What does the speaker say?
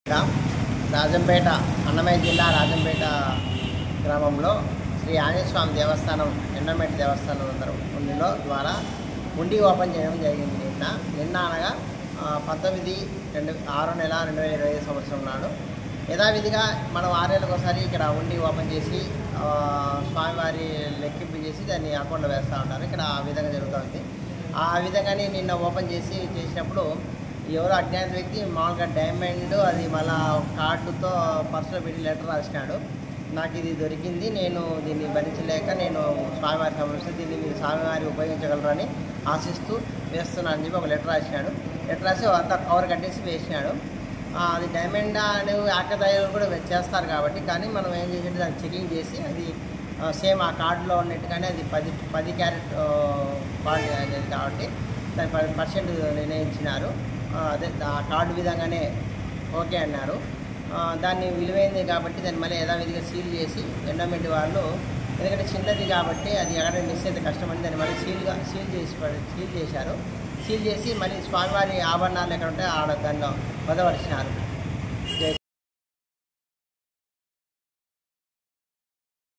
రాజంపేట అన్నమయ్య జిల్లా రాజంపేట గ్రామంలో శ్రీ ఆంజనేయ స్వామి దేవస్థానం ఎండోమెంట్ దేవస్థానం ఉండిలో ద్వారా హుండీ ఓపెన్ చేయడం జరిగింది. నిన్న అనగా 19/6/2025 సంవత్సరం నాడు యథావిధిగా మనం 6 నెలలకు ఒకసారి ఇక్కడ హుండీ ఓపెన్ చేసి స్వామివారి లెక్కింపు చేసి దాన్ని అకౌంట్లో వేస్తూ ఉంటారు. ఇక్కడ ఆ విధంగా జరుగుతుంది. ఆ విధంగానే నిన్న ఓపెన్ చేసినప్పుడు ఎవరో అజ్ఞాత వ్యక్తి మామూలుగా డైమండ్ అది మళ్ళా కార్డుతో పర్సులో పెట్టి లెటర్ రాసినాడు. నాకు ఇది దొరికింది, నేను దీన్ని భరించలేక నేను స్వామివారి సమస్య దీన్ని మీరు స్వామివారి ఉపయోగించగలరు అని ఆశిస్తూ వేస్తున్నాను అని చెప్పి ఒక లెటర్ రాసినాడు. లెటర్ రాసి అంతా కవర్ కట్టేసి వేసినాడు. అది డైమండ్ అని ఆకతాయిలు కూడా చేస్తారు కాబట్టి, కానీ మనం ఏం చేసేది దాన్ని చెకింగ్ చేసి అది సేమ్ ఆ కార్డులో ఉన్నట్టుగానే అది 10 క్యారెట్ బాడీ అనేది కాబట్టి దాని 10% నిర్ణయించినారు. అదే ఆ కార్డు విధంగానే ఓకే అన్నారు. దాన్ని విలువైంది కాబట్టి దాన్ని మళ్ళీ యథావిధిగా సీల్ చేసి ఎండోమెంట్ వాళ్ళు, ఎందుకంటే చిన్నది కాబట్టి అది ఎక్కడ మిస్ అయితే కష్టమని దాన్ని మళ్ళీ సీల్ చేశారు. సీల్ చేసి మళ్ళీ స్వామివారి ఆభరణాలు ఎక్కడ ఉంటే ఆడ దాన్ని భద్రపరిచినారు.